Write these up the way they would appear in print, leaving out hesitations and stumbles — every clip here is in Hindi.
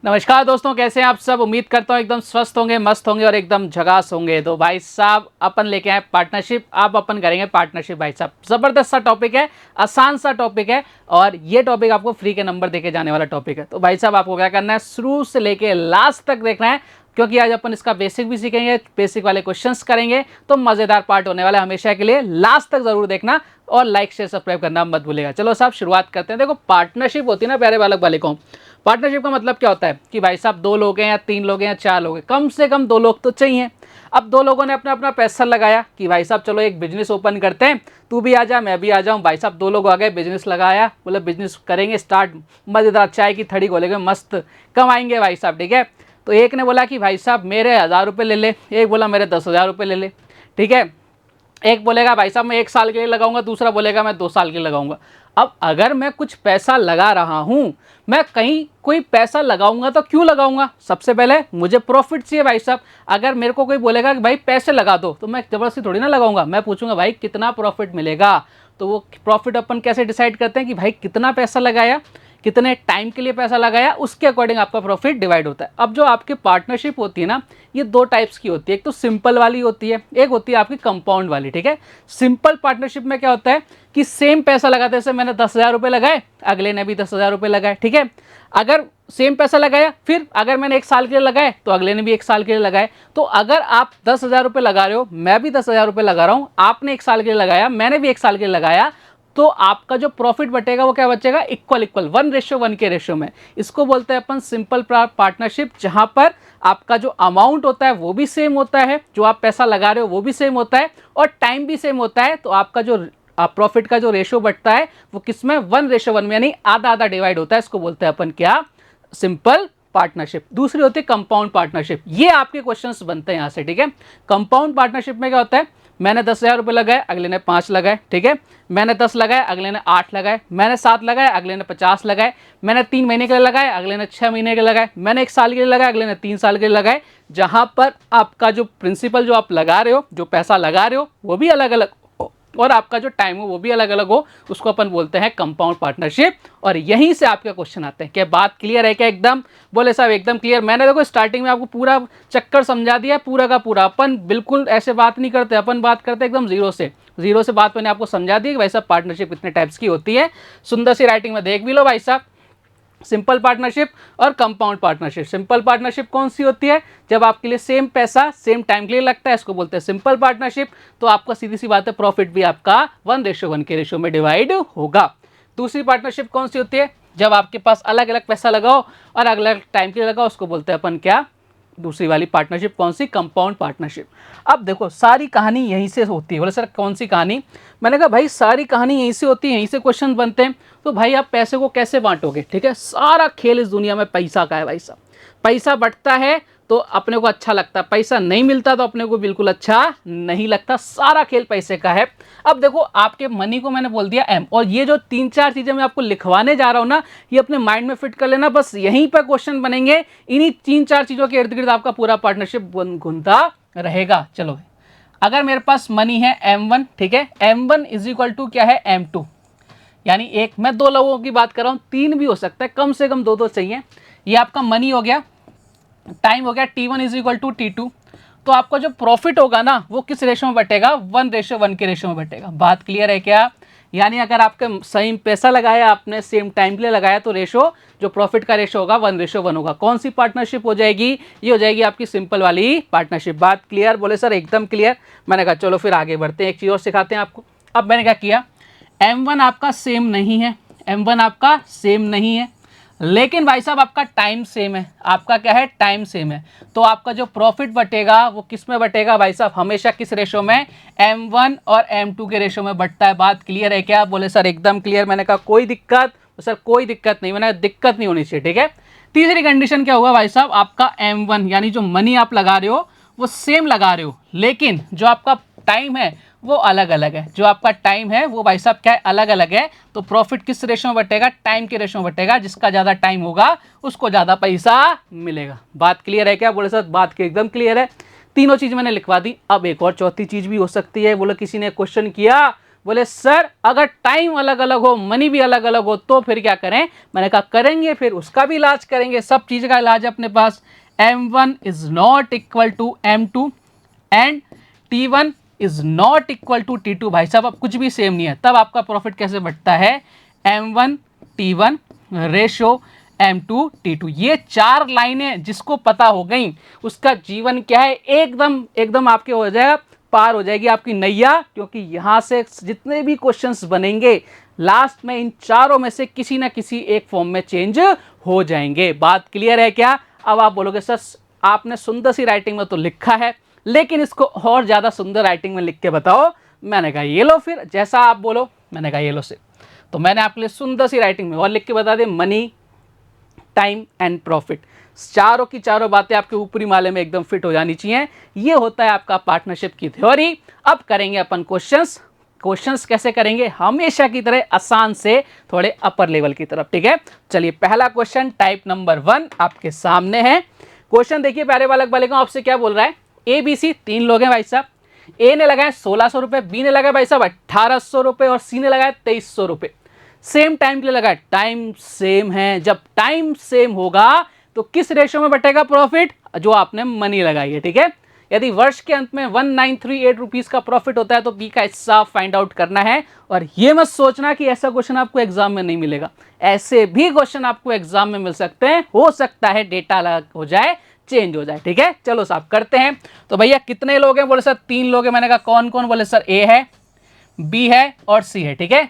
नमस्कार दोस्तों, कैसे हैं आप सब। उम्मीद करता हूँ एकदम स्वस्थ होंगे, मस्त होंगे और एकदम झकास होंगे। तो भाई साहब अपन लेके आए पार्टनरशिप। आप अपन करेंगे पार्टनरशिप। भाई साहब ज़बरदस्त सा टॉपिक है, आसान सा टॉपिक है और ये टॉपिक आपको फ्री के नंबर देके जाने वाला टॉपिक है। तो भाई साहब आपको क्या करना है, शुरू से लेके लास्ट तक देखना है, क्योंकि आज अपन इसका बेसिक भी सीखेंगे, बेसिक वाले क्वेश्चंस करेंगे। तो मज़ेदार पार्ट होने वाला है हमेशा के लिए। लास्ट तक जरूर देखना और लाइक शेयर सब्सक्राइब करना मत भूलेगा। चलो साहब शुरुआत करते हैं। देखो पार्टनरशिप होती है ना प्यारे बालक बालिकों, पार्टनरशिप का मतलब क्या होता है कि भाई साहब दो लोग हैं या तीन लोग हैं या चार लोग हैं, कम से कम दो लोग तो चाहिए। अब दो लोगों ने अपना अपना पैसा लगाया कि भाई साहब चलो एक बिजनेस ओपन करते हैं, तू भी आ जा मैं भी आ जाऊं। भाई साहब दो लोग आ गए, बिजनेस लगाया, बोले बिजनेस करेंगे स्टार्ट, मजेदार चाय की थड़ी खोलेंगे, मस्त कमाएंगे भाई साहब। ठीक है, तो एक ने बोला कि भाई साहब मेरे 1000 रुपये ले ले, एक बोला मेरे 10,000 रुपये ले ले। ठीक है, एक बोलेगा भाई साहब मैं 1 साल के लिए लगाऊंगा, दूसरा बोलेगा मैं 2 साल के लिए लगाऊंगा। अब अगर मैं कुछ पैसा लगा रहा हूं, मैं कहीं कोई पैसा लगाऊंगा तो क्यों लगाऊंगा, सबसे पहले मुझे प्रॉफिट चाहिए भाई साहब। अगर मेरे को कोई बोलेगा कि भाई पैसे लगा दो, तो मैं जबरदस्ती थोड़ी ना लगाऊंगा, मैं पूछूंगा भाई कितना प्रॉफिट मिलेगा। तो वो प्रॉफिट अपन कैसे डिसाइड करते हैं कि भाई कितना पैसा लगाया, कितने टाइम के लिए पैसा लगाया, उसके अकॉर्डिंग आपका प्रॉफिट डिवाइड होता है। अब जो आपकी पार्टनरशिप होती है ना, ये दो टाइप्स की होती है। एक तो सिंपल वाली होती है, एक होती है आपकी कंपाउंड वाली। ठीक है, सिंपल पार्टनरशिप में क्या होता है कि सेम पैसा लगाते, जैसे मैंने 10,000 रुपये लगाए, अगले ने भी 10,000 रुपये लगाए। ठीक है, अगर सेम पैसा लगाया, फिर अगर मैंने 1 साल के लिए लगाए तो अगले ने भी 1 साल के लिए लगाए। तो अगर आप 10,000 रुपये लगा रहे हो, मैं भी 10,000 रुपये लगा रहा हूं, आपने 1 साल के लिए लगाया, मैंने भी 1 साल के लिए लगाया, तो आपका जो प्रॉफिट बटेगा वो क्या बचेगा, इक्वल इक्वल 1:1 के रेशियो में। इसको बोलते हैं अपन सिंपल पार्टनरशिप, जहां पर आपका जो अमाउंट होता है वो भी सेम होता है, जो आप पैसा लगा रहे हो वो भी सेम होता है और टाइम भी सेम होता है। तो आपका जो प्रॉफिट का जो रेशियो बढ़ता है वो किसमें, 1:1 में, यानी आधा आधा डिवाइड होता है। इसको बोलते हैं अपन क्या, सिंपल पार्टनरशिप। दूसरी होती है कंपाउंड पार्टनरशिप। ये आपके क्वेश्चंस बनते हैं यहां से। ठीक है, कंपाउंड पार्टनरशिप में क्या होता है, मैंने 10,000 रुपये लगाए, अगले ने 5 लगाए। ठीक है, मैंने 10 लगाए, अगले ने 8 लगाए, मैंने 7 लगाए, अगले ने 50 लगाए, मैंने 3 महीने के लिए लगाए, अगले ने 6 महीने के लगाए, मैंने 1 साल के लिए लगाए, अगले ने 3 साल के लिए लगाए। जहां पर आपका जो प्रिंसिपल जो आप लगा रहे हो, जो पैसा लगा रहे हो वो भी अलग अलग हो और आपका जो टाइम हो वो भी अलग अलग हो, उसको अपन बोलते हैं कंपाउंड पार्टनरशिप। और यहीं से आपके क्वेश्चन आते हैं। क्या बात क्लियर है क्या एकदम? बोले साहब एकदम क्लियर। मैंने देखो स्टार्टिंग में आपको पूरा चक्कर समझा दिया, पूरा का पूरा। अपन बिल्कुल ऐसे बात नहीं करते, अपन बात करते एकदम जीरो से बात मैंने आपको समझा दी कि भाई साहब पार्टनरशिप कितने टाइप्स की होती है। सुंदर सी राइटिंग में देख भी लो भाई साहब, सिंपल पार्टनरशिप और कंपाउंड पार्टनरशिप। सिंपल पार्टनरशिप कौन सी होती है, जब आपके लिए सेम पैसा सेम टाइम के लिए लगता है, इसको बोलते हैं सिंपल पार्टनरशिप। तो आपका सीधी सी बात है, प्रॉफिट भी आपका 1:1 के रेशियो में डिवाइड होगा। दूसरी पार्टनरशिप कौन सी होती है, जब आपके पास अलग अलग पैसा लगाओ और अलग अलग टाइम के लिए लगाओ, उसको बोलते हैं अपन क्या, दूसरी वाली पार्टनरशिप कौन सी, कंपाउंड पार्टनरशिप। अब देखो सारी कहानी यहीं से होती है। बोले सर कौन सी कहानी, मैंने कहा भाई सारी कहानी यहीं से होती है, यहीं से क्वेश्चन बनते हैं। तो भाई आप पैसे को कैसे बांटोगे, ठीक है, सारा खेल इस दुनिया में पैसा का है भाई साहब। पैसा बढ़ता है तो अपने को अच्छा लगता है, पैसा नहीं मिलता तो अपने को बिल्कुल अच्छा नहीं लगता। सारा खेल पैसे का है। अब देखो आपके मनी को मैंने बोल दिया एम, और ये जो 3-4 चीजें मैं आपको लिखवाने जा रहा हूं ना, ये अपने माइंड में फिट कर लेना, बस यहीं पर क्वेश्चन बनेंगे। इन्हीं 3-4 चीजों के इर्द गिर्द आपका पूरा पार्टनरशिप घूमता रहेगा। चलो, अगर मेरे पास मनी है M1, ठीक है, M1 इज इक्वल टू क्या है, M2, यानी एक, मैं दो लोगों की बात कर रहा हूं, 3 भी हो सकता है, कम से कम 2 चाहिए। ये आपका मनी हो गया, टाइम हो गया T1 is equal to T2। तो आपका जो प्रॉफिट होगा ना वो किस रेशो में बटेगा, 1:1 के रेशो में बटेगा। बात क्लियर है क्या? यानी अगर आपके सही पैसा लगाया आपने, सेम टाइम के लिए लगाया, तो रेशो जो प्रॉफिट का रेशो होगा 1:1 होगा। कौन सी पार्टनरशिप हो जाएगी, ये हो जाएगी आपकी सिंपल वाली पार्टनरशिप। बात क्लियर? बोले सर एकदम क्लियर। मैंने कहा चलो फिर आगे बढ़ते हैं, एक चीज़ और सिखाते हैं आपको। अब मैंने क्या किया, M1 आपका सेम नहीं है, M1 आपका सेम नहीं है, लेकिन भाई साहब आपका टाइम सेम है। आपका क्या है, टाइम सेम है। तो आपका जो प्रॉफिट बटेगा वो किस में बटेगा भाई साहब, हमेशा किस रेशो में, M1 और M2 के रेशो में बढ़ता है। बात क्लियर है क्या? बोले सर एकदम क्लियर। मैंने कहा कोई दिक्कत, सर कोई दिक्कत नहीं, मैंने दिक्कत नहीं होनी चाहिए। ठीक है, तीसरी कंडीशन क्या होगा भाई साहब, आपका M1 यानी जो मनी आप लगा रहे हो वो सेम लगा रहे हो, लेकिन जो आपका टाइम है वो अलग अलग है। जो आपका टाइम है वो भाई साहब क्या है, अलग अलग है। तो प्रॉफिट किस रेशो में बटेगा, टाइम के रेशो में बटेगा। जिसका ज़्यादा टाइम होगा उसको ज़्यादा पैसा मिलेगा। बात क्लियर है क्या? बोले सर बात की एकदम क्लियर है। तीनों चीज़ मैंने लिखवा दी। अब एक और चौथी चीज़ भी हो सकती है। बोले किसी ने क्वेश्चन किया बोले सर अगर टाइम अलग अलग हो, मनी भी अलग अलग हो तो फिर क्या करें? मैंने कहा करेंगे, फिर उसका भी इलाज करेंगे, सब चीज का इलाज है अपने पास। M1 is not equal to M2 and T1 is not equal to T2। भाई साहब अब कुछ भी सेम नहीं है, तब आपका प्रॉफिट कैसे बढ़ता है? M1 T1 ratio M2 T2। ये 4 लाइनें जिसको पता हो गई उसका जीवन क्या है, एकदम एकदम आपके हो जाएगा, पार हो जाएगी आपकी नैया। क्योंकि यहां से जितने भी क्वेश्चंस बनेंगे लास्ट में इन चारों में से किसी ना किसी एक फॉर्म में चेंज हो जाएंगे। बात क्लियर है क्या? अब आप बोलोगे सर आपने सुंदर सी राइटिंग में तो लिखा है, लेकिन इसको और ज्यादा सुंदर राइटिंग में लिख के बताओ। मैंने कहा ये लो, फिर जैसा आप बोलो। मैंने कहा ये लो से, तो मैंने आपके लिए सुंदर सी राइटिंग में और लिख के बता दे, मनी, टाइम एंड प्रॉफिट, चारों की चारों बातें आपके ऊपरी माले में एकदम फिट हो जानी चाहिए। ये होता है आपका पार्टनरशिप की थ्योरी। अब करेंगे अपन क्वेश्चंस। क्वेश्चंस कैसे करेंगे? हमेशा की तरह आसान से थोड़े अपर लेवल की तरफ, ठीक है। चलिए पहला क्वेश्चन टाइप नंबर 1 आपके सामने है। क्वेश्चन देखिए प्यारे बालक बालिका, आपसे क्या बोल रहा है? ए बी सी 3 लोग हैं भाई साहब। ए ने लगाए 1600 रुपए, बी ने लगाए भाई साहब 1800 रुपए और सी ने लगाए 2300 रुपए। सेम टाइम के लिए लगा, टाइम सेम है। जब टाइम सेम होगा तो किस रेशो में बटेगा प्रॉफिट? जो आपने मनी लगाई है, ठीक है। यदि वर्ष के अंत में 1938 रुपीज का प्रॉफिट होता है तो बी का हिस्सा फाइंड आउट करना है। और ये मत सोचना कि ऐसा क्वेश्चन आपको एग्जाम में नहीं मिलेगा, ऐसे भी क्वेश्चन आपको एग्जाम में मिल सकते हैं। हो सकता है डेटा अलग हो जाए, चेंज हो जाए, ठीक है। चलो साहब करते हैं। तो भैया कितने लोग हैं? बोले सर 3 लोग हैं। मैंने कहा कौन कौन? बोले सर ए है, बी है और सी है, ठीक है।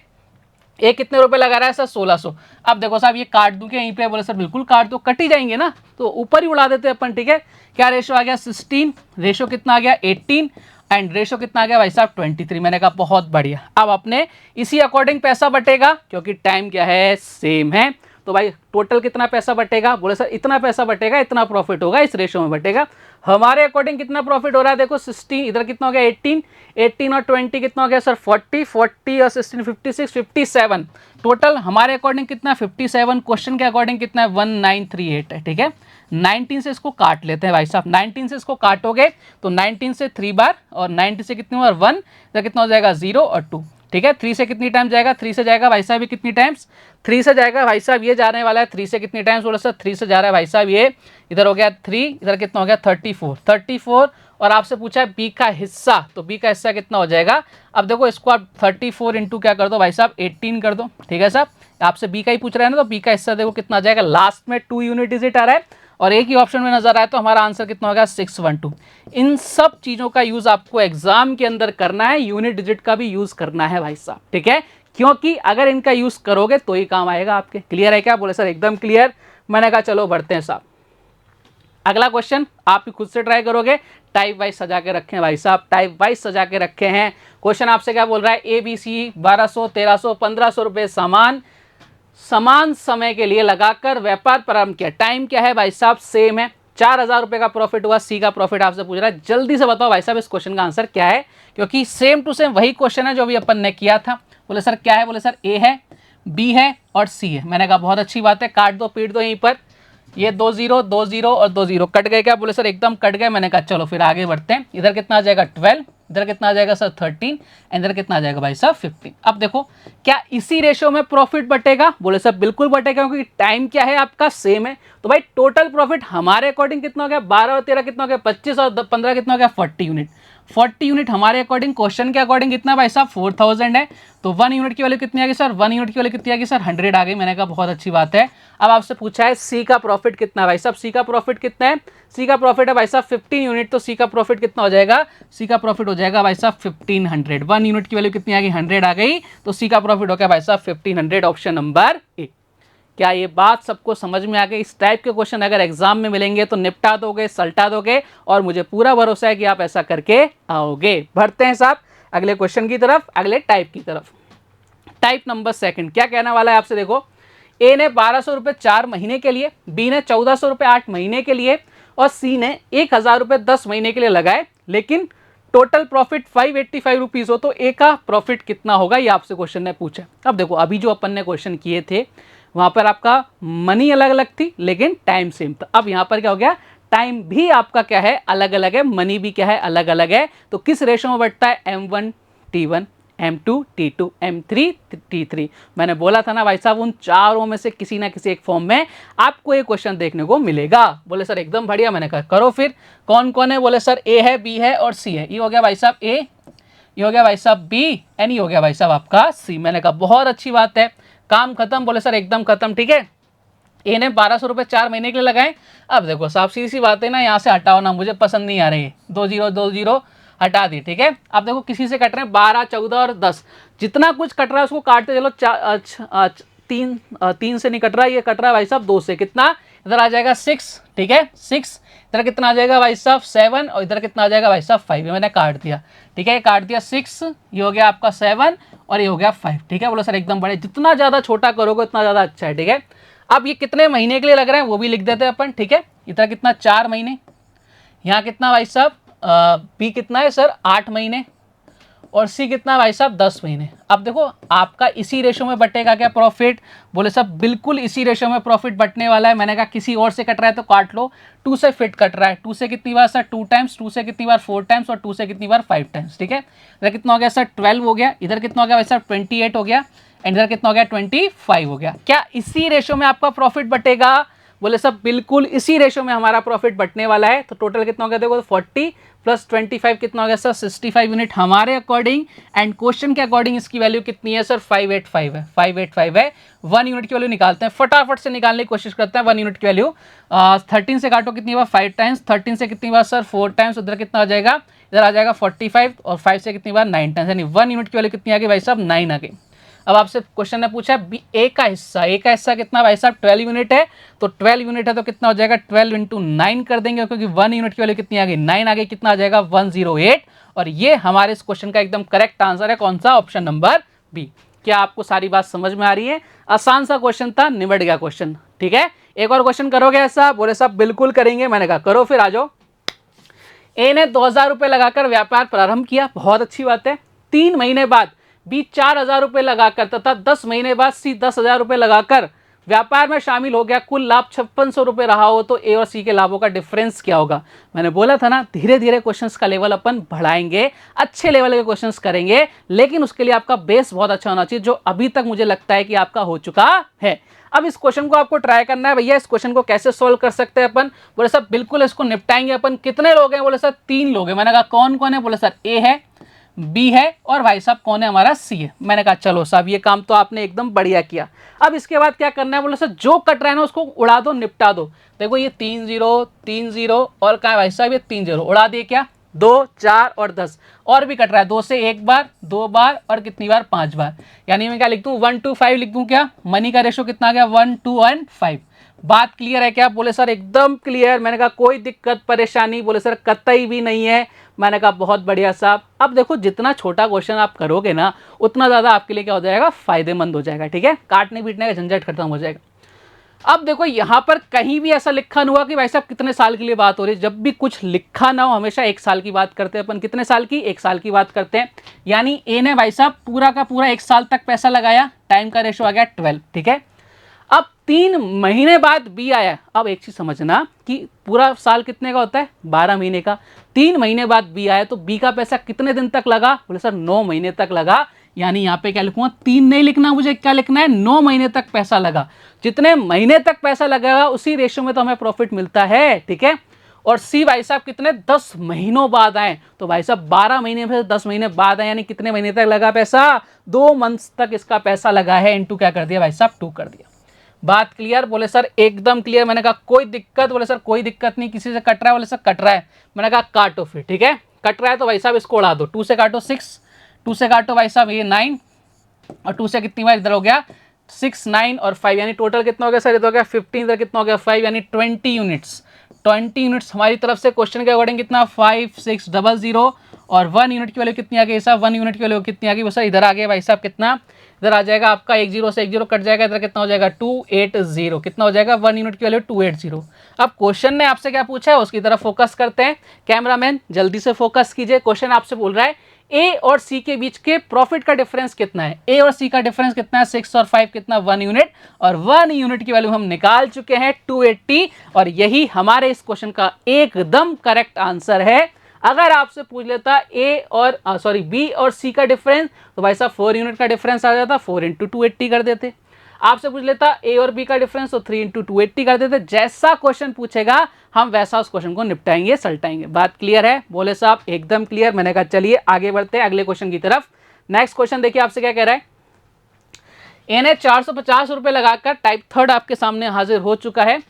ए कितने रुपए लगा रहा है सर? 1600। अब देखो साहब ये काट दूं क्या यहीं पे? बोले सर बिल्कुल काट दो, कट ही जाएंगे ना, तो ऊपर ही उड़ा देते हैं अपन, ठीक है। क्या रेशो आ गया? 16। रेशो कितना आ गया? 18 एंड रेशो कितना आ गया भाई साहब? 23। मैंने कहा बहुत बढ़िया। अब अपने इसी अकॉर्डिंग पैसा बटेगा क्योंकि टाइम क्या है? सेम है। तो भाई टोटल कितना पैसा बटेगा? बोले सर इतना पैसा बटेगा, इतना प्रॉफिट होगा, इस रेशो में बटेगा। हमारे अकॉर्डिंग कितना प्रॉफिट हो रहा है? देखो 16, इधर कितना हो गया? 18, 18 और 20 कितना हो गया सर? 40, 40 और 16 56, 57। टोटल हमारे अकॉर्डिंग कितना? 57। क्वेश्चन के अकॉर्डिंग कितना है? 1938 है, ठीक है। 19 से इसको काट लेते हैं भाई साहब। 19 से इसको काटोगे तो 19 से 3 बार और 90 से कितनी बार? 1। इधर कितना हो जाएगा? 0 और 2, ठीक है। 3 से कितनी टाइम जाएगा? 3 से जाएगा भाई साहब ये कितनी टाइम्स? 3 से जाएगा भाई साहब, ये जाने वाला है 3 से कितनी टाइम्स? बोला सर 3 से जा रहा है भाई साहब ये, इधर हो गया 3, इधर कितना हो गया? 34, 34। और आपसे पूछा है बी का हिस्सा, तो बी का हिस्सा कितना हो जाएगा? अब देखो इसको आप 34 इंटू क्या कर दो भाई साहब? 18 कर दो, ठीक है साहब। आपसे बी का ही पूछ रहा है ना, तो बी का हिस्सा देखो कितना आ जाएगा? लास्ट में 2 यूनिट डिजिट आ रहा है और एक ही ऑप्शन में नजर आए तो हमारा आंसर कितना होगा? 612। इन सब चीजों का यूज आपको एग्जाम के अंदर करना है, यूनिट डिजिट का भी यूज करना है भाई साहब, ठीक है। क्योंकि अगर इनका यूज करोगे तो ही काम आएगा आपके। क्लियर है क्या? बोले सर एकदम क्लियर। मैंने कहा चलो बढ़ते हैं साहब। अगला क्वेश्चन आप ही खुद से ट्राई करोगे। टाइप वाइज सजा के रखे हैं भाई साहब, टाइप वाइज सजा के रखे हैं। क्वेश्चन आपसे क्या बोल रहा है? ए बी सी 1200, 1300, 1500 रुपए समान समय के लिए लगाकर व्यापार प्रारंभ किया। टाइम क्या है भाई साहब? सेम है। 4000 रुपए का प्रॉफिट हुआ। सी का प्रॉफिट आपसे पूछ रहा है, जल्दी से बताओ भाई साहब इस क्वेश्चन का आंसर क्या है, क्योंकि सेम टू सेम वही क्वेश्चन है जो भी अपन ने किया था। बोले सर क्या है? बोले सर ए है, बी है और सी है। मैंने कहा बहुत अच्छी बात है, काट दो पीट दो यहीं पर। ये 2 0, 2 0 और 2 0 कट गए क्या? बोले सर एकदम कट गए। मैंने कहा चलो फिर आगे बढ़ते हैं। इधर कितना आ जाएगा? 12, इधर कितना आ जाएगा सर? 13, इधर कितना आ जाएगा भाई साहब? 15। अब देखो क्या इसी रेशो में प्रॉफिट बटेगा? बोले सर बिल्कुल बटेगा, क्योंकि टाइम क्या है आपका? सेम है। तो भाई टोटल प्रॉफिट हमारे अकॉर्डिंग कितना हो गया? 12 और 13 कितना हो गया? 25 और 15 कितना हो गया? 40 यूनिट। 40 यूनिट हमारे अकॉर्डिंग, क्वेश्चन के अकॉर्डिंग कितना भाई साहब? 4000 है। तो 1 यूनिट की वैल्यू कितनी आ गई सर? 1 यूनिट की वैल्यू कितनी आ गई सर? 100 आ गई। मैंने कहा बहुत अच्छी बात है। अब आपसे पूछा है सी का प्रॉफिट कितना भाई साहब? सी का प्रॉफिट कितना है? सी का प्रॉफिट है भाई साहब 15 यूनिट। तो सी का प्रॉफिट कितना हो जाएगा? सी का प्रॉफिट हो जाएगा भाई साहब 1500। 1 यूनिट की वैल्यू कितनी आ गई? 100 आ गई। तो सी का प्रॉफिट हो गया भाई साहब 1500, ऑप्शन नंबर ए। क्या ये बात सबको समझ में आ गई? इस टाइप के क्वेश्चन अगर एग्जाम में मिलेंगे तो निपटा दोगे, सल्टा दोगे, और मुझे पूरा भरोसा है कि आप ऐसा करके आओगे। बढ़ते हैं साहब अगले क्वेश्चन की तरफ, अगले टाइप की तरफ। टाइप नंबर 2 क्या कहने वाला है आपसे? देखो ए ने 1200 रुपये 4 महीने के लिए, बी ने 1400 रुपये 8 महीने के लिए और सी ने 1000 रुपये 10 महीने के लिए लगाए, लेकिन टोटल प्रॉफिट 585 रुपीज हो, तो ए का प्रॉफिट कितना होगा? ये आपसे क्वेश्चन ने पूछा। अब देखो अभी जो अपन ने क्वेश्चन किए थे वहां पर आपका मनी अलग अलग थी लेकिन टाइम सेम था। अब यहां पर क्या हो गया? टाइम भी आपका क्या है? अलग अलग है, मनी भी क्या है? अलग अलग है। तो किस रेशो में बढ़ता है? M1 T1 M2 T2 M3 T3। मैंने बोला था ना भाई साहब, उन चारों में से किसी ना किसी एक फॉर्म में आपको ये क्वेश्चन देखने को मिलेगा। बोले सर एकदम बढ़िया। मैंने कहा करो फिर, कौन कौन है? बोले सर ए है, बी है और सी है। ये हो गया भाई साहब ए, ये हो गया भाई साहब बी एंड ये हो गया भाई साहब आपका सी। मैंने कहा बहुत अच्छी बात है, काम खत्म। बोले सर एकदम खत्म। ठीक है, ए ने 1200 रुपये 4 महीने के लिए लगाए। अब देखो साहब सीधी सी बात है ना, यहाँ से हटाओ ना, मुझे पसंद नहीं आ रही है। 2 0 हटा दी। ठीक है, अब देखो किसी से कट रहे हैं 12 14 और 10, जितना कुछ कट रहा है उसको काटते चलो। तीन से नहीं कट रहा, ये कट रहा है भाई साहब 2 से। कितना? इधर आ जाएगा 6। ठीक है 6, इधर कितना आ जाएगा भाई साहब 7 और इधर कितना आ जाएगा भाई साहब 5। मैंने काट दिया। ठीक है, काट दिया 6, ये हो गया आपका 7 और ये हो गया 5। ठीक है, बोलो सर एकदम बड़े, जितना ज़्यादा छोटा करोगे उतना ज़्यादा अच्छा है। ठीक है, अब ये कितने महीने के लिए लग रहे हैं वो भी लिख देते हैं अपन। ठीक है, इधर कितना 4 महीने, यहाँ कितना भाई साहब बी कितना है सर 8 महीने और सी कितना भाई साहब 10 महीने। अब देखो आपका इसी रेशो में बटेगा क्या प्रॉफिट? बोले साहब बिल्कुल इसी रेशो में प्रॉफिट बटने वाला है। मैंने कहा किसी और से कट रहा है तो काट लो। 2 से फिट कट रहा है, 2 से कितनी बार सर 2 टाइम्स, 2 से कितनी बार 4 टाइम्स और 2 से कितनी बार 5 टाइम्स। ठीक है, इधर कितना हो गया सर 12 हो गया, इधर कितना हो गया भाई साहब 28 हो गया एंड इधर कितना हो गया 25 हो गया। क्या इसी रेशो में आपका प्रॉफिट बटेगा? बोले सब बिल्कुल इसी रेशो में हमारा प्रॉफिट बटने वाला है। तो टोटल कितना हो गया देखो 40 प्लस 25 कितना हो गया सर 65 यूनिट हमारे अकॉर्डिंग। एंड क्वेश्चन के अकॉर्डिंग इसकी वैल्यू कितनी है सर 585 है। 585 है। 1 यूनिट की वैल्यू निकालते हैं, फटाफट से निकालने की कोशिश करते हैं 1 यूनिट की वैल्यू। 13 से काटो कितनी बार 5 टाइम्स, 13 से कितनी बार सर 4 टाइम्स, उधर कितना आ जाएगा, इधर आ जाएगा 45 और 5 से कितनी बार 9 टाइम्स, यानी 1 यूनिट की वैल्यू कितनी आ गई भाई साहब 9 आ गई। अब आपसे क्वेश्चन ने पूछा ए का हिस्सा, ए का हिस्सा कितना भाई साहब 12 यूनिट है। तो 12 यूनिट है तो कितना हो जाएगा 12 इंटू 9 कर देंगे, क्योंकि 1 यूनिट की वैल्यू कितनी आ गई 9 आ गई, कितना आ जाएगा 108। और ये हमारे इस क्वेश्चन का एकदम करेक्ट आंसर है। कौन सा? Option number B. क्या आपको सारी बात समझ में आ रही है? आसान सा क्वेश्चन था, निबट गया क्वेश्चन। ठीक है, एक और क्वेश्चन करोगे ऐसा? बोले साहब बिल्कुल करेंगे। मैंने कहा करो फिर, आ जाओ। ए ने 2000 रुपये लगाकर व्यापार प्रारंभ किया, बहुत अच्छी बात है। 3 महीने बाद बी 4000 रुपये लगाकर तथा 10 महीने बाद सी 10,000 रुपये लगाकर व्यापार में शामिल हो गया। कुल लाभ 5600 रुपये रहा हो तो ए और सी के लाभों का डिफरेंस क्या होगा? मैंने बोला था ना धीरे धीरे क्वेश्चंस का लेवल अपन बढ़ाएंगे, अच्छे लेवल के क्वेश्चंस करेंगे, लेकिन उसके लिए आपका बेस बहुत अच्छा होना चाहिए, जो अभी तक मुझे लगता है कि आपका हो चुका है। अब इस क्वेश्चन को आपको ट्राई करना है। भैया इस क्वेश्चन को कैसे सोल्व कर सकते हैं अपन? बोले सर बिल्कुल इसको निपटाएंगे अपन। कितने लोग हैं? बोले सर 3 लोग हैं। मैंने कहा कौन कौन है? बोले सर ए है, बी है और भाई साहब कौन है हमारा सी है। मैंने कहा चलो साहब ये काम तो आपने एकदम बढ़िया किया। अब इसके बाद क्या करना है? बोले सर जो कट रहा है ना उसको उड़ा दो, निपटा दो। देखो ये 3 0 3 0 और क्या है भाई साहब ये 3 0 उड़ा दिए क्या? 2 4 और 10 और भी कट रहा है। 2 से 1 बार, 2 बार और कितनी बार 5 बार, यानी मैं क्या लिख दूं 1 to 5 लिख दूं क्या? मनी का रेशो कितना आ गया 1 to 5। बात क्लियर है क्या? बोले सर एकदम क्लियर। मैंने कहा कोई दिक्कत परेशानी? बोले सर कतई भी नहीं है। मैंने कहा बहुत बढ़िया साहब। अब देखो जितना छोटा क्वेश्चन आप करोगे ना उतना ज़्यादा आपके लिए क्या हो जाएगा, फायदेमंद हो जाएगा। ठीक है, काटने पीटने का झंझट खत्म हो जाएगा। अब देखो यहाँ पर कहीं भी ऐसा लिखा नहीं हुआ कि भाई साहब कितने साल के लिए बात हो रही है। जब भी कुछ लिखा ना हो हमेशा 1 साल की बात करते हैं अपन। कितने साल की? 1 साल की बात करते हैं। यानी ए ने भाई साहब पूरा का पूरा 1 साल तक पैसा लगाया, टाइम का रेशो आ गया 12। ठीक है, अब 3 महीने बाद बी आया। अब एक चीज समझना कि पूरा साल कितने का होता है 12 महीने का। 3 महीने बाद बी आया तो बी का पैसा कितने दिन तक लगा? बोले सर 9 महीने तक लगा। यानी यहाँ पे क्या लिखूंगा 3 नहीं लिखना, मुझे क्या लिखना है 9 महीने तक पैसा लगा। जितने महीने तक पैसा लगेगा उसी रेशो में तो हमें प्रॉफिट मिलता है। ठीक है, और सी भाई साहब कितने 10 महीनों बाद आए तो भाई साहब 12 महीने में 10 महीने बाद आए, यानी कितने महीने तक लगा पैसा? 2 मंथ्स तक इसका पैसा लगा है। इनटू क्या कर दिया भाई साहब 2 कर दिया। बात क्लियर? बोले सर एकदम क्लियर। मैंने कहा कोई दिक्कत? बोले सर कोई दिक्कत नहीं। किसी से कट रहा है? बोले सर कट रहा है। मैंने कहा काटो फिर। ठीक है, कट रहा है तो भाई साहब इसको उड़ा दो। 2 से काटो 6, 2 से काटो भाई साहब ये 9 और 2 से कितनी बार इधर हो गया 6 9 और 5, यानी टोटल कितना हो गया सर? इधर हो गया 15, इधर कितना हो गया 5, यानी 20 यूनिट्स। 20 यूनिट्स हमारी तरफ से क्वेश्चन के अकॉर्डिंग कितना 5600 और 1 यूनिट की वैल्यू कितनी आ गई साहब? 1 यूनिट की वैल्यू कितनी आ गई? सर इधर आ गया भाई साहब कितना? इधर आ जाएगा आपका 1 0 से 1 0 कट जाएगा, इधर कितना हो जाएगा 280। कितना हो जाएगा 1 यूनिट की वैल्यू 280। अब क्वेश्चन ने आपसे क्या पूछा है उसकी तरफ फोकस करते हैं। कैमरामैन जल्दी से फोकस कीजिए। क्वेश्चन आपसे बोल रहा है ए और सी के बीच के प्रॉफिट का डिफरेंस कितना है? ए और सी का डिफरेंस कितना है? 6 और 5 कितना? 1 यूनिट। और 1 यूनिट की वैल्यू हम निकाल चुके हैं 280, और यही हमारे इस क्वेश्चन का एकदम करेक्ट आंसर है। अगर आपसे पूछ लेता ए और बी और सी का डिफरेंस, तो भाई साहब 4 यूनिट का डिफरेंस आ जाता, 4 इंटू 280 कर देते। आपसे पूछ लेता ए और बी का डिफरेंस, तो 3 इंटू 280 कर देते। जैसा क्वेश्चन पूछेगा हम वैसा उस क्वेश्चन को निपटाएंगे, सलटाएंगे। बात क्लियर है? बोले साहब एकदम क्लियर। मैंने कहा चलिए आगे बढ़ते हैं अगले क्वेश्चन की तरफ। नेक्स्ट क्वेश्चन देखिए आपसे क्या कह रहा है। ए ने 450 रुपए लगाकर टाइप थर्ड आपके सामने हाजिर हो चुका है।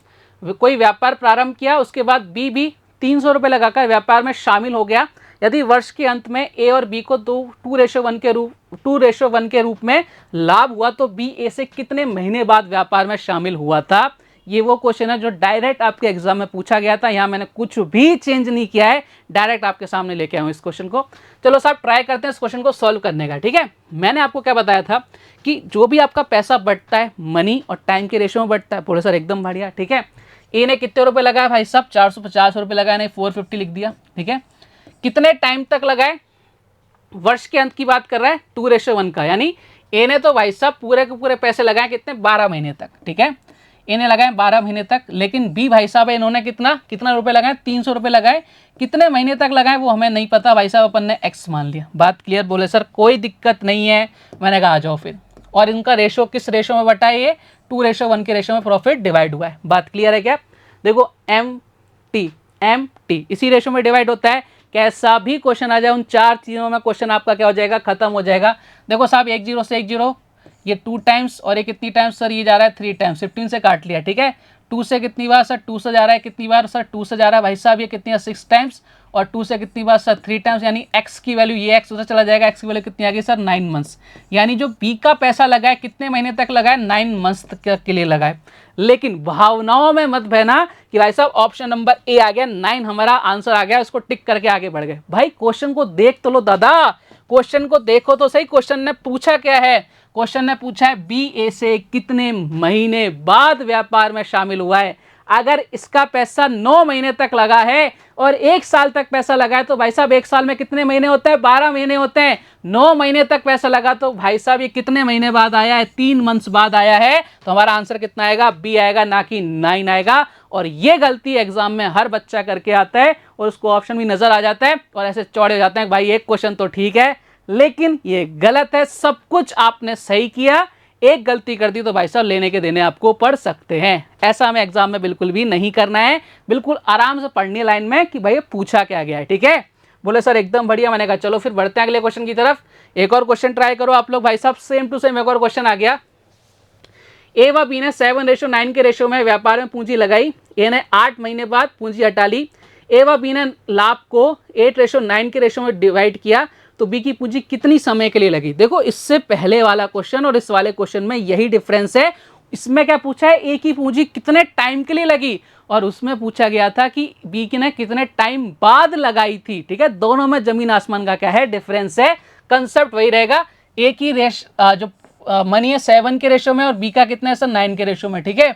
कोई व्यापार प्रारंभ किया, उसके बाद बी भी 300 रुपए लगाकर व्यापार में शामिल हो गया। यदि वर्ष के अंत में ए और बी को 2:1 के रूप में लाभ हुआ, तो बी ए से कितने महीने बाद व्यापार में शामिल हुआ था। ये वो क्वेश्चन है जो डायरेक्ट आपके एग्जाम में पूछा गया था। यहाँ मैंने कुछ भी चेंज नहीं किया है, डायरेक्ट आपके सामने लेके आया हूँ इस क्वेश्चन को। चलो साहब ट्राई करते हैं इस क्वेश्चन को सॉल्व करने का। ठीक है, मैंने आपको क्या बताया था कि जो भी आपका पैसा बढ़ता है मनी और टाइम के रेशियो में बढ़ता है। बोले सर एकदम बढ़िया। ठीक है, ए ने कितने रुपए लगाए भाई साहब, 450 रुपए लगाए, नहीं 450 लिख दिया। ठीक है, कितने टाइम तक लगाए, वर्ष के अंत की बात कर रहा है, 2:1 का, यानी ए ने तो भाई साहब पूरे के पूरे पैसे लगाए कितने, 12 महीने तक। ठीक है, ए ने लगाए 12 महीने तक, लेकिन बी भाई साहब इन्होंने कितना रुपए लगाए, 300 रुपए लगाए। कितने महीने तक लगाए वो हमें नहीं पता भाई साहब, अपन ने एक्स मान लिया। बात क्लियर? बोले सर कोई दिक्कत नहीं है। मैंने कहा आ जाओ फिर। और इनका रेशो किस रेशो में बटा है, ये 2:1 के रेशो में प्रॉफिट डिवाइड हुआ है। बात क्लियर है क्या? देखो एम टी इसी रेशो में डिवाइड होता है। कैसा भी क्वेश्चन आ जाए उन 4 चीज़ों में क्वेश्चन आपका क्या हो जाएगा, खत्म हो जाएगा। देखो साहब 1 0 से 1 0, ये 2 टाइम्स, और ये कितनी टाइम्स सर, ये जा रहा है 3 टाइम्स, 15 से काट लिया। ठीक है, 2 से कितनी बार सर, 2 से जा रहा है कितनी बार सर, 2 से जा रहा है भाई साहब, ये कितनी है 6 टाइम्स, और 2 से कितनी बार सर 3 टाइम्स, यानी x की वैल्यू, ये x उधर चला जाएगा, x की वैल्यू कितनी आ गई सर 9 मंथ्स। यानी जो b का पैसा लगाए कितने महीने तक लगाए, 9 मंथ्स के लिए लगाए। लेकिन भावनाओं में मत बहना कि भाई साहब ऑप्शन नंबर ए आ गया, 9 हमारा आंसर आ गया, उसको टिक करके आगे बढ़ गए। भाई क्वेश्चन को देख तो लो दादा, क्वेश्चन को देखो तो सही। क्वेश्चन ने पूछा क्या है, क्वेश्चन ने पूछा है बी ए से कितने महीने बाद व्यापार में शामिल हुआ है। अगर इसका पैसा 9 महीने तक लगा है और 1 साल तक पैसा लगा है, तो भाई साहब 1 साल में कितने महीने होते हैं, 12 महीने होते हैं। 9 महीने तक पैसा लगा तो भाई साहब ये कितने महीने बाद आया है, 3 मंथ्स बाद आया है। तो हमारा आंसर कितना आएगा, बी आएगा, ना कि 9 आएगा। और ये गलती एग्जाम में हर बच्चा करके आता है और उसको ऑप्शन भी नजर आ जाता है और ऐसे चौड़े हो जाते हैं, भाई एक क्वेश्चन तो ठीक है लेकिन ये गलत है। सब कुछ आपने सही किया, एक गलती कर दी तो भाई साहब लेने के देने आपको पड़ सकते हैं। ऐसा हमें एग्जाम में बिल्कुल भी नहीं करना है, बिल्कुल आराम से पढ़नी लाइन में कि भाई पूछा क्या गया है। ठीक है, बोले सर एकदम बढ़िया। मैंने कहा चलो फिर बढ़ते हैं अगले क्वेश्चन की तरफ। एक और क्वेश्चन ट्राई करो आप लोग भाई साहब, सेम टू सेम एक और क्वेश्चन आ गया। ए व बी ने 7:9 के रेशो में व्यापार में पूंजी लगाई। ए ने 8 महीने बाद पूंजी हटा ली। ए व बी ने लाभ को 8:9 के रेशो में डिवाइड किया, तो बी की पूंजी कितनी समय के लिए लगी। देखो इससे पहले वाला क्वेश्चन और इस वाले क्वेश्चन में यही डिफरेंस है। इसमें क्या पूछा है, ए की पूंजी कितने टाइम के लिए लगी, और उसमें पूछा गया था कि बी की ने कितने टाइम बाद लगाई थी। ठीक है, दोनों में जमीन आसमान का क्या है, डिफरेंस है। कंसेप्ट वही रहेगा। ए की जो मनी है 7 के रेशो में और बी का कितना है सर 9 के रेशो में। ठीक है,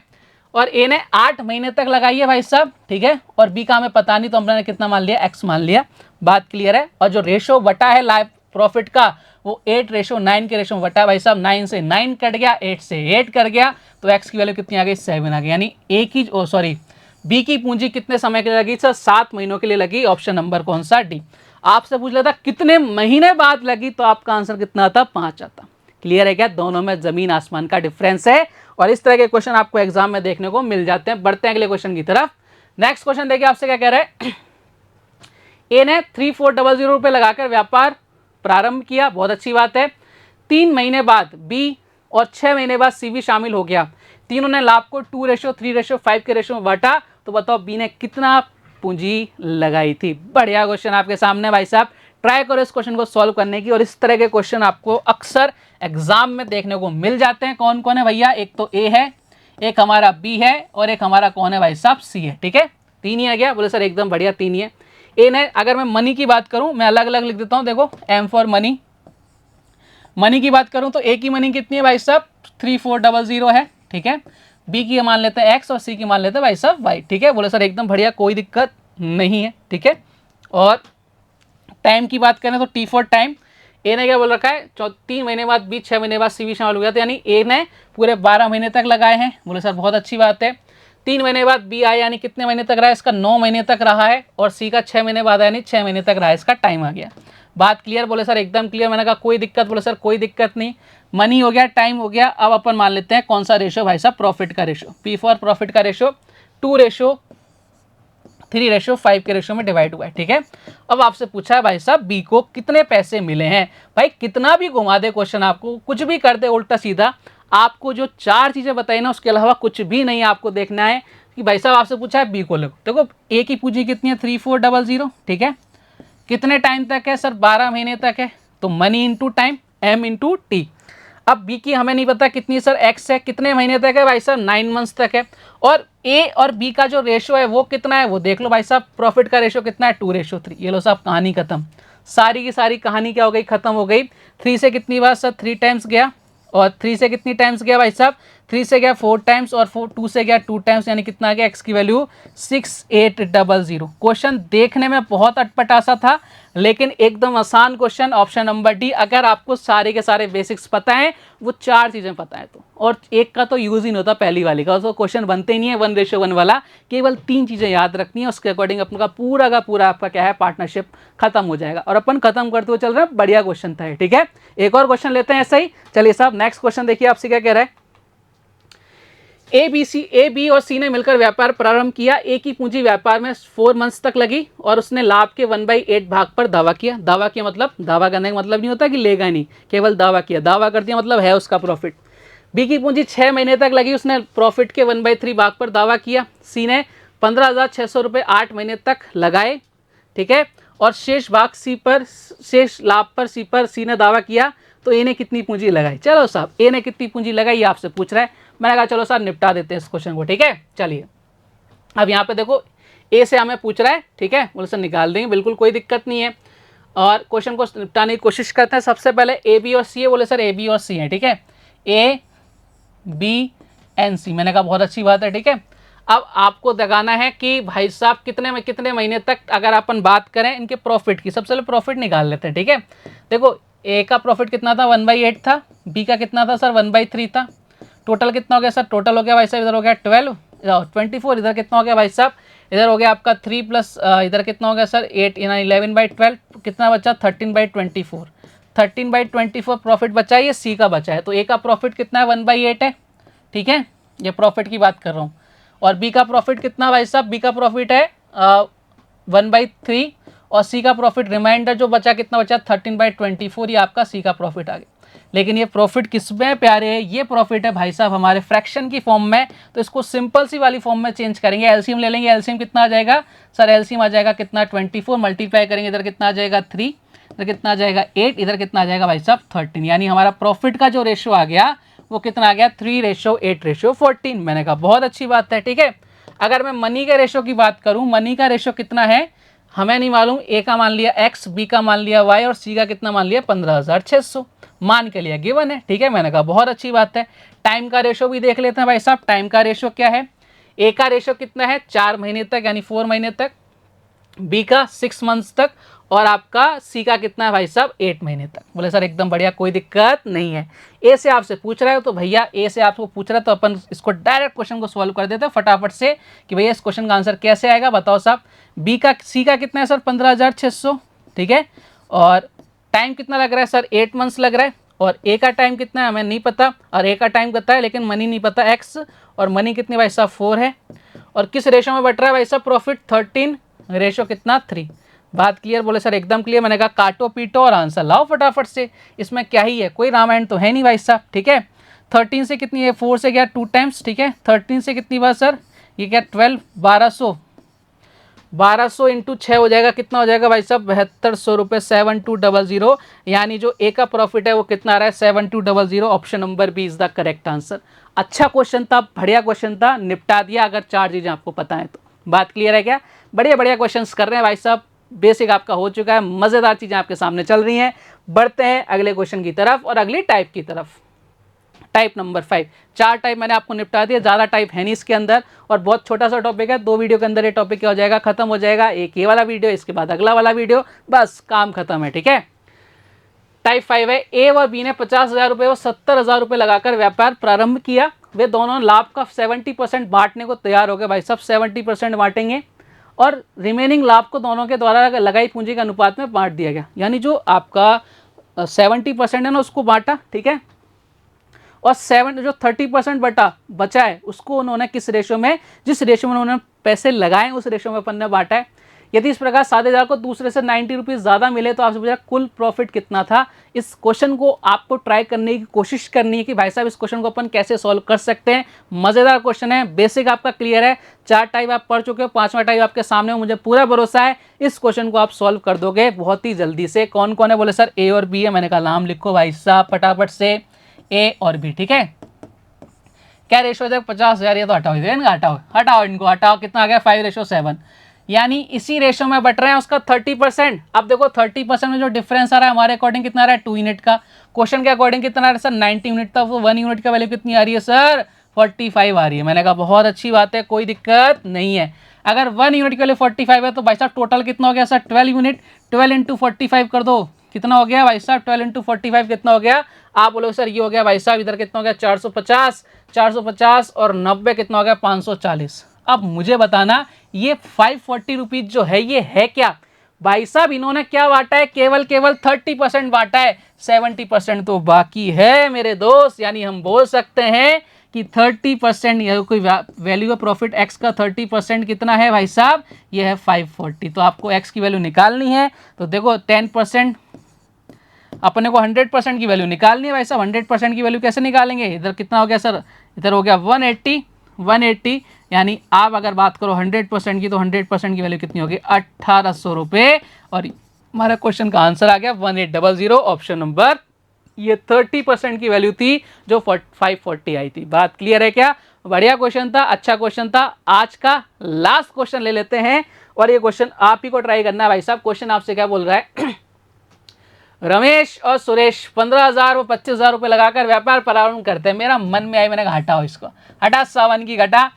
और ए ने 8 महीने तक लगाई है भाई साहब। ठीक है, और बी का हमें पता नहीं तो हमने कितना मान लिया, एक्स मान लिया। बात क्लियर है। और जो रेशो बटा है लाइफ प्रॉफिट का वो 8:9 के रेशो में बटा भाई साहब। 9 से 9 कट गया, 8 से 8 कर गया, तो एक्स की वैल्यू कितनी आ गई, 7 आ गई। यानी ए की बी की पूंजी कितने समय के लिए लगी सर, 7 महीनों के लिए लगी। ऑप्शन नंबर कौन सा, डी। आपसे पूछ लेता कितने महीने बाद लगी, तो आपका आंसर कितना आता, 5 आता। क्लियर है क्या, दोनों में जमीन आसमान का डिफरेंस है। और इस तरह के क्वेश्चन आपको एग्जाम में देखने को मिल जाते हैं। बढ़ते हैं अगले क्वेश्चन की तरफ। नेक्स्ट क्वेश्चन देखिए आपसे क्या कह रहा है। ए ने 3400 रुपए लगाकर व्यापार प्रारंभ किया, बहुत अच्छी बात है। 3 महीने बाद बी और 6 महीने बाद सी भी शामिल हो गया। तीनों ने लाभ को 2:3:5 के रेशो में बांटा, तो बताओ बी ने कितना पूंजी लगाई थी। बढ़िया क्वेश्चन आपके सामने भाई साहब, ट्राई करो इस क्वेश्चन को सॉल्व करने की। और इस तरह के क्वेश्चन आपको अक्सर एग्जाम में देखने को मिल जाते हैं। कौन कौन है भैया, एक तो ए है, एक हमारा बी है, और एक हमारा कौन है भाई साहब, सी है। ठीक है, 3 ही आ गया। बोले सर एकदम बढ़िया, 3 ही है। ए ने, अगर मैं मनी की बात करूं, मैं अलग अलग लिख देता हूं। देखो एम फॉर मनी, मनी की बात करूं तो ए की मनी कितनी है भाई साहब, 3400 है। ठीक है, बी की मान लेते हैं एक्स और सी की मान लेते हैं भाई साहब वाई। ठीक है, बोले सर एकदम बढ़िया, कोई दिक्कत नहीं है। ठीक है, और टाइम की बात करें तो टी फॉर टाइम, ए ने क्या बोल रखा है, 3 महीने बाद बी, 6 महीने बाद सी भी शामिल हो गया था, यानी ए ने पूरे 12 महीने तक लगाए हैं। बोले सर बहुत अच्छी बात है। 3 महीने बाद बी आया, यानी कितने महीने तक रहा है इसका, 9 महीने तक रहा है। और सी का 6 महीने बाद आया, यानी 6 महीने तक रहा है, इसका टाइम आ गया। बात क्लियर? बोले सर एकदम क्लियर। मैंने कहा कोई दिक्कत? बोले सर कोई दिक्कत नहीं। मनी हो गया, टाइम हो गया। अब अपन मान लेते हैं कौन सा रेशो भाई साहब, प्रॉफिट का रेशो। पी फॉर प्रॉफिट का रेशो 2:3:5 के रेशो में डिवाइड हुआ है, ठीक है। अब आपसे पूछा है भाई साहब बी को कितने पैसे मिले हैं। भाई कितना भी घुमा दे क्वेश्चन, आपको कुछ भी कर दे उल्टा सीधा, आपको जो 4 चीजें बताई ना उसके अलावा कुछ भी नहीं आपको देखना है कि भाई साहब आपसे पूछा है बी को लिखो। देखो ए की पूंजी कितनी है, 3400, ठीक है। कितने टाइम तक है सर, 12 महीने तक है। तो money into time, M into T. अब बी की हमें नहीं पता कितनी सर, एक्स है। कितने महीने तक है भाई साहब, 9 मंथ्स तक है। और ए और बी का जो रेशो है वो कितना है, वो देख लो भाई साहब। प्रॉफिट का रेशो कितना है, 2:3। ये लो साहब कहानी खत्म, सारी की सारी कहानी क्या हो गई, खत्म हो गई। 3 से कितनी बार सर, 3 टाइम्स गया। और 3 से कितनी टाइम्स गया भाई साहब, 3 से गया 4 टाइम्स, और 2 से गया 2 टाइम्स, यानी कितना आ गया, एक्स की वैल्यू 6800। क्वेश्चन देखने में बहुत अटपटा सा था, लेकिन एकदम आसान क्वेश्चन। ऑप्शन नंबर डी, अगर आपको सारे के सारे बेसिक्स पता है, वो 4 चीजें पता है तो, और एक का तो यूज ही नहीं होता, पहली वाली का तो क्वेश्चन बनते ही नहीं है 1:1 वाला। केवल 3 चीजें याद रखनी है, उसके अकॉर्डिंग अपन का पूरा आपका क्या है, पार्टनरशिप खत्म हो जाएगा। और अपन खत्म करते हुए चल रहे हैं, बढ़िया क्वेश्चन था, ठीक है। एक और क्वेश्चन लेते हैं ऐसा ही। चलिए साहब नेक्स्ट क्वेश्चन देखिए, आपसे क्या कह रहा है। ए बी और सी ने मिलकर व्यापार प्रारंभ किया। ए की पूंजी व्यापार में 4 मंथ्स तक लगी और उसने लाभ के 1/8 भाग पर दावा किया। दावा किया मतलब, दावा करने का मतलब नहीं होता कि लेगा नहीं, केवल दावा किया। दावा कर दिया मतलब है उसका प्रॉफिट। बी की पूंजी 6 महीने तक लगी, उसने प्रॉफिट के 1/3 भाग पर दावा किया। सी ने 15,600 रुपये 8 महीने तक लगाए, ठीक है। और शेष भाग शेष लाभ पर सी ने दावा किया। तो ए ने कितनी पूंजी लगाई। चलो साहब ए ने कितनी पूंजी लगाई ये आपसे पूछ रहा है। मैंने कहा चलो सर निपटा देते हैं इस क्वेश्चन को, ठीक है। चलिए अब यहाँ पे देखो ए से हमें पूछ रहा है, ठीक है। बोले सर निकाल देंगे, बिल्कुल कोई दिक्कत नहीं है। और क्वेश्चन को निपटाने की कोशिश करते हैं। सबसे पहले ए बी और सी है। बोले सर ए बी और सी है, ठीक है। ए बी एन सी, मैंने कहा बहुत अच्छी बात है, ठीक है। अब आपको दिखाना है कि भाई साहब कितने महीने तक, अगर अपन बात करें इनके प्रॉफिट की, सबसे पहले प्रॉफिट निकाल लेते हैं, ठीक है। देखो ए का प्रॉफिट कितना था, 1/8 था। बी का कितना था सर, 1/3 था। टोटल कितना हो गया सर, टोटल हो गया भाई साहब, इधर हो गया 24, इधर कितना हो गया भाई साहब, इधर हो गया आपका 3 प्लस इधर कितना हो गया सर 8, 11/12, कितना बचा 13/24। 13/24 प्रॉफिट बचा, ये सी का बचा है। तो ए का प्रॉफिट कितना है, 1/8 है, ठीक है। ये प्रॉफिट की बात कर रहा हूँ। और बी का प्रॉफिट कितना भाई साहब, बी का प्रॉफिट है 1/3। और सी का प्रॉफिट रिमाइंडर जो बचा कितना बचा 13/24, ये आपका सी का प्रॉफिट आ गया। लेकिन ये प्रॉफिट किसमें प्यारे है, ये प्रॉफिट है भाई साहब हमारे फ्रैक्शन की फॉर्म में। तो इसको सिंपल सी वाली फॉर्म में चेंज करेंगे, एलसीएम ले लेंगे। एलसीएम कितना आ जाएगा सर, एलसीएम आ जाएगा कितना 24, मल्टीप्लाई करेंगे इधर कितना आ जाएगा 3, इधर कितना आ जाएगा 8, इधर कितना आ जाएगा भाई साहब 13। यानी हमारा प्रॉफिट का जो रेशो आ गया वो कितना आ गया 3:8:14। मैंने कहा बहुत अच्छी बात है, ठीक है। अगर मैं मनी के रेशो की बात करूं, मनी का रेशो कितना है हमें नहीं मालूम। ए का मान लिया एक्स, बी का मान लिया वाई, और सी का कितना मान लिया 15,600 मान के लिया, गिवन है, ठीक है। मैंने कहा बहुत अच्छी बात है। टाइम का रेशो भी देख लेते हैं भाई साहब। टाइम का रेशो क्या है, ए का रेशो कितना है 4 महीने तक, यानी 4 महीने तक। बी का 6 मंथ्स तक। और आपका सी का कितना है भाई साहब 8 महीने तक। बोले सर एकदम बढ़िया, कोई दिक्कत नहीं है। ए से आपसे पूछ रहा है तो भैया ए से आपको पूछ रहा है तो अपन इसको डायरेक्ट क्वेश्चन को सॉल्व कर देते हैं फटाफट से कि भैया इस क्वेश्चन का आंसर कैसे आएगा, बताओ साहब। सी का कितना है सर 15,600, ठीक है। और टाइम कितना लग रहा है सर 8 मंथ्स लग रहा है। और ए का टाइम कितना है हमें नहीं पता, और ए का टाइम कितना है लेकिन मनी नहीं पता एक्स। और मनी कितनी भाई साहब 4 है। और किस रेशो में बट रहा है भाई साहब प्रॉफिट 13, रेशो कितना 3। बात क्लियर। बोले सर एकदम क्लियर। मैंने कहा काटो पीटो और आंसर लाओ फटाफट से। इसमें क्या ही है, कोई रामायण तो है नहीं भाई साहब, ठीक है। 13 से कितनी है, 4 से गया 2 टाइम्स, ठीक है। 13 से कितनी बार सर, ये क्या 12, 1200 इंटू 6 हो जाएगा, कितना हो जाएगा भाई साहब 7200 रुपये, 7200। यानी जो ए का प्रॉफिट है वो कितना आ रहा है 7200। Option number B is the correct answer. अच्छा क्वेश्चन था, बढ़िया क्वेश्चन था, निपटा दिया अगर 4 चीज़ें आपको पता है तो। बात क्लियर है क्या, बढ़िया बढ़िया क्वेश्चन कर रहे हैं भाई साहब। बेसिक आपका हो चुका है, मज़ेदार चीज़ें आपके सामने चल रही हैं। बढ़ते हैं अगले क्वेश्चन की तरफ और अगली टाइप की तरफ। Type number 5। 4 टाइप मैंने आपको निपटा दिया, ज़्यादा टाइप है नहीं इसके अंदर, और बहुत छोटा सा टॉपिक है। 2 वीडियो के अंदर ये टॉपिक क्या हो जाएगा, खत्म हो जाएगा। एक ये वाला वीडियो, इसके बाद अगला वाला वीडियो, बस काम खत्म है, ठीक है। टाइप 5 है। ए और बी ने 50,000 रुपये और 70,000 रुपये लगाकर व्यापार प्रारंभ किया। वे दोनों लाभ का 70% बांटने को तैयार हो गए। भाई साहब 70% बांटेंगे और रिमेनिंग लाभ को दोनों के द्वारा लगाई पूंजी के अनुपात में बांट दिया गया। यानी जो आपका 70% है ना उसको बांटा, ठीक है, और जो 30% बचा है उसको उन्होंने किस रेशो में, जिस रेशो में उन्होंने पैसे लगाए उस रेशो में अपन ने बांटा है। यदि इस प्रकार साझेदार को दूसरे से 90 रुपीज़ ज़्यादा मिले तो आपसे पूछा कुल प्रॉफिट कितना था। इस क्वेश्चन को आपको ट्राई करने की कोशिश करनी है कि भाई साहब इस क्वेश्चन को अपन कैसे सॉल्व कर सकते हैं। मज़ेदार क्वेश्चन है, बेसिक आपका क्लियर है, 4 टाइप आप पढ़ चुके हो, 5वां टाइप आपके सामने हो। मुझे पूरा भरोसा है इस क्वेश्चन को आप सॉल्व कर दोगे बहुत ही जल्दी से। कौन कौन है बोले सर ए और बी है, मैंने कहा नाम लिखो भाई साहब फटाफट से, ए और बी, ठीक है। क्या रेशो हो जाएगा 50,000, ये तो हटाओ, हटाओ इनको, हटाओ, कितना आ गया 5:7, यानी इसी रेशो में बट रहे हैं उसका 30%। अब देखो 30% में जो डिफरेंस आ रहा है हमारे अकॉर्डिंग कितना आ रहा है 2 यूनिट का, क्वेश्चन के अकॉर्डिंग कितना आ रहा है सर 90 यूनिट था, वो 1 यूनिट का वैल्यू कितनी आ रही है सर 45 आ रही है। मैंने कहा बहुत अच्छी बात है, कोई दिक्कत नहीं है। अगर 1 यूनिट के लिए 45 है तो भाई साहब टोटल कितना हो गया सर 12 यूनिट, 12 इंटू 45 कर दो, कितना हो गया भाई साहब 12 इंटू 45 कितना हो गया, आप बोलोगे सर ये हो गया भाई साहब इधर कितना हो गया 450 और 90 कितना हो गया 540। अब मुझे बताना ये 540 रुपीज जो है ये है क्या। भाई साहब इन्होंने क्या बांटा है, केवल 30% बांटा है, 70% तो बाकी है मेरे दोस्त। यानी हम बोल सकते हैं कि 30% या कोई वैल्यू ऑफ प्रॉफिट एक्स का 30% कितना है भाई साहब, ये है 540। तो आपको एक्स की वैल्यू निकालनी है तो देखो 10%, अपने को 100% की वैल्यू निकालनी है भाई साहब। 100% की वैल्यू कैसे निकालेंगे, इधर कितना हो गया सर, इधर हो गया 180, यानी आप अगर बात करो 100% की तो 100% की वैल्यू कितनी होगी 1800 रुपये। और हमारा क्वेश्चन का आंसर आ गया 1800, ऑप्शन नंबर। ये 30% की वैल्यू थी जो 540 आई थी। बात क्लियर है क्या, बढ़िया क्वेश्चन था, अच्छा क्वेश्चन था। आज का लास्ट क्वेश्चन ले लेते हैं और ये क्वेश्चन आप ही को ट्राई करना है भाई साहब। क्वेश्चन आपसे क्या बोल रहा है रमेश और सुरेश 15,000 व 25,000 रुपये लगाकर व्यापार प्रारंभ करते हैं। मेरा मन में आई, मैंने कहा हटाओ इसको, हटा 57 की घटा,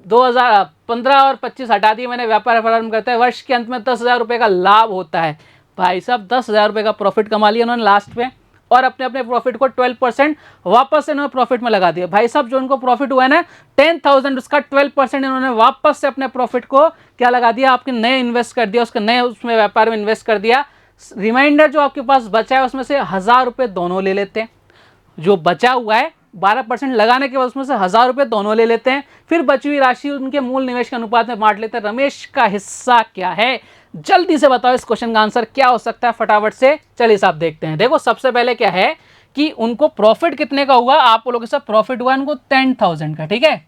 2015 और 25 हटा दिए मैंने, व्यापार प्रारंभ करते हैं। वर्ष के अंत में 10,000 रुपये का लाभ होता है। भाई साहब 10,000 रुपये का प्रॉफिट कमा लिया उन्होंने लास्ट में और अपने अपने प्रॉफिट को 12% वापस से इन्होंने प्रॉफिट में लगा दिया। भाई साहब जो उनको प्रॉफिट हुआ है ना 10,000, उसका 12% इन्होंने वापस से अपने प्रॉफिट को क्या लगा दिया, आपके नए इन्वेस्ट कर दिया, उसके नए उसमें व्यापार में इन्वेस्ट कर दिया। रिमाइंडर जो आपके पास बचा है उसमें से 1,000 रुपये दोनों ले लेते हैं। जो बचा हुआ है 12% लगाने के बाद उसमें से 1,000 रुपये दोनों ले लेते हैं, फिर बची हुई राशि उनके मूल निवेश के अनुपात में बांट लेते हैं। रमेश का हिस्सा क्या है, जल्दी से बताओ इस क्वेश्चन का आंसर क्या हो सकता है फटाफट से। चलिए साहब देखते हैं। देखो सबसे पहले क्या है कि उनको प्रॉफिट कितने का हुआ, आप बोलोगे सर प्रॉफिट हुआ उनको 10,000 का, ठीक है।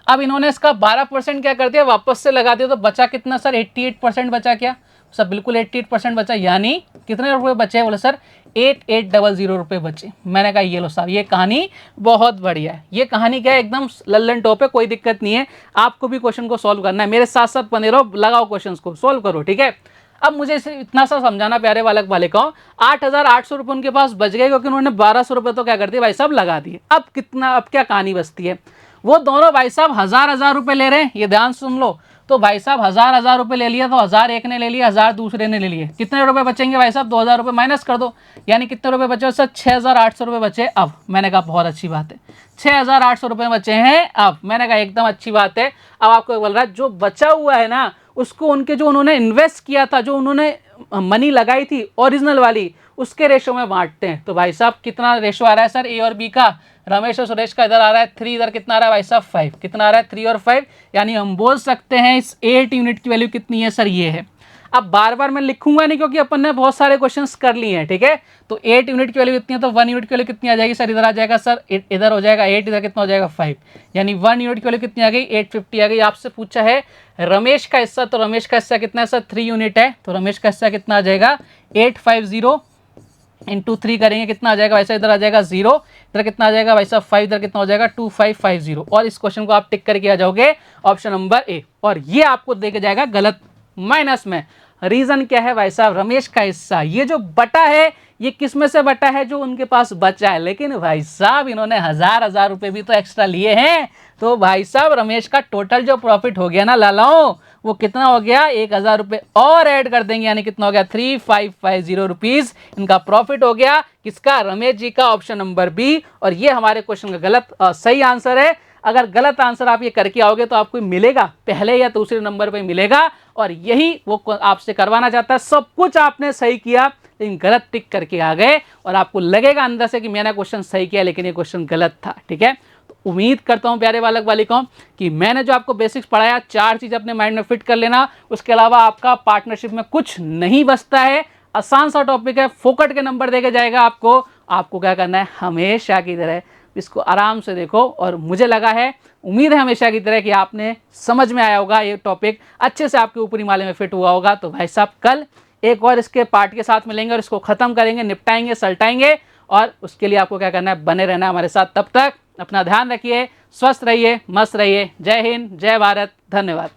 अब इन्होंने इसका 12% क्या कर दिया, वापस से लगा दिया, तो बचा कितना सर 88% बचा क्या सब, बिल्कुल 88% बचा। यानी कितने रुपए बचे, बोले सर 8800 रुपये बचे। मैंने कहा ये लो साहब, ये कहानी बहुत बढ़िया है। ये कहानी क्या है, एकदम लल्लन टॉप है, कोई दिक्कत नहीं है। आपको भी क्वेश्चन को सॉल्व करना है, मेरे साथ साथ बने रहो, लगाओ क्वेश्चन को सॉल्व करो, ठीक है। अब मुझे इसे इतना सा समझाना प्यारे बालक बालिकाओं, 8,800 रुपये उनके पास बच गए क्योंकि उन्होंने 1,200 रुपये तो क्या कर दिए भाई साहब लगा दिए। अब कितना, अब क्या कहानी बचती है, वो दोनों भाई साहब 1,000 रुपये ले रहे हैं, ये ध्यान सुन लो। तो भाई साहब 1,000 रुपये ले लिया, तो 1,000 एक ने ले लिया, 1,000 दूसरे ने ले लिए, कितने रुपए बचेंगे भाई साहब 2,000 रुपये माइनस कर दो, यानी कितने रुपए बचे सर 6,800 रुपये बचे। अब मैंने कहा बहुत अच्छी बात है, 6,800 रुपये बचे हैं। अब मैंने कहा एकदम अच्छी बात है। अब आपको बोल रहा है जो बचा हुआ है ना उसको उनके जो उन्होंने इन्वेस्ट किया था, जो उन्होंने मनी लगाई थी ओरिजिनल वाली, उसके रेशो में बांटते हैं। तो भाई साहब कितना रेशो आ रहा है सर ए और बी का, रमेश और सुरेश का इधर आ रहा है 3, इधर कितना आ रहा है भाई साहब 5, कितना आ रहा है 3 और 5, यानी हम बोल सकते हैं इस 8 यूनिट की वैल्यू कितनी है सर, ये है। अब बार बार मैं लिखूंगा नहीं क्योंकि अपन ने बहुत सारे क्वेश्चंस कर लिए हैं, ठीक है। तो 8 यूनिट की वैल्यू कितनी है, तो 1 यूनिट की वैल्यू कितनी आ जाएगी सर, इधर आ जाएगा सर, इधर हो जाएगा 8, इधर कितना हो जाएगा 5, यानी 1 यूनिट की वैल्यू कितनी आ गई 850 आ गई। आपसे पूछा है रमेश का हिस्सा, तो रमेश का हिस्सा कितना है सर 3 यूनिट है, तो रमेश का हिस्सा कितना आ जाएगा 850 इंटू 3 करेंगे कितना आ जाएगा भाई साहब, इधर आ जाएगा 0, इधर कितना आ जाएगा भाई साहब 5, इधर कितना हो जाएगा 2550। और इस क्वेश्चन को आप टिक करके आ जाओगे ऑप्शन नंबर ए, और ये आपको देके जाएगा गलत माइनस में। रीजन क्या है भाई साहब, रमेश का हिस्सा, ये जो बटा है ये किस में से बटा है, जो उनके पास बचा है। लेकिन भाई साहब इन्होंने 1,000 रुपये भी तो एक्स्ट्रा लिए हैं, तो भाई साहब रमेश का टोटल जो प्रॉफिट हो गया ना लालाओं, वो कितना हो गया, 1000 रुपये और ऐड कर देंगे, यानी कितना हो गया 3550 रुपीज इनका प्रॉफिट हो गया। किसका, रमेश जी का, ऑप्शन नंबर बी। और ये हमारे क्वेश्चन का गलत सही आंसर है। अगर गलत आंसर आप ये करके आओगे तो आपको मिलेगा पहले या दूसरे नंबर पे मिलेगा, और यही वो आपसे करवाना चाहता है। सब कुछ आपने सही किया लेकिन गलत टिक करके आ गए, और आपको लगेगा अंदर से कि मैंने क्वेश्चन सही किया लेकिन ये क्वेश्चन गलत था। ठीक है, तो उम्मीद करता हूं प्यारे बालक बालिकाओं कि मैंने जो आपको बेसिक्स पढ़ाया, 4 चीज अपने माइंड में फिट कर लेना। उसके अलावा आपका पार्टनरशिप में कुछ नहीं बचता है। आसान सा टॉपिक है, फोकट के नंबर देके जाएगा आपको क्या करना है, हमेशा की तरह इसको आराम से देखो। और मुझे लगा है, उम्मीद है हमेशा की तरह कि आपने समझ में आया होगा, ये टॉपिक अच्छे से आपके ऊपरी माले में फिट हुआ होगा। तो भाई साहब कल एक और इसके पार्ट के साथ मिलेंगे और इसको खत्म करेंगे, निपटाएंगे, सलटाएंगे। और उसके लिए आपको क्या करना है, बने रहना है हमारे साथ। तब तक अपना ध्यान रखिए, स्वस्थ रहिए, मस्त रहिए। जय हिंद, जय भारत, धन्यवाद।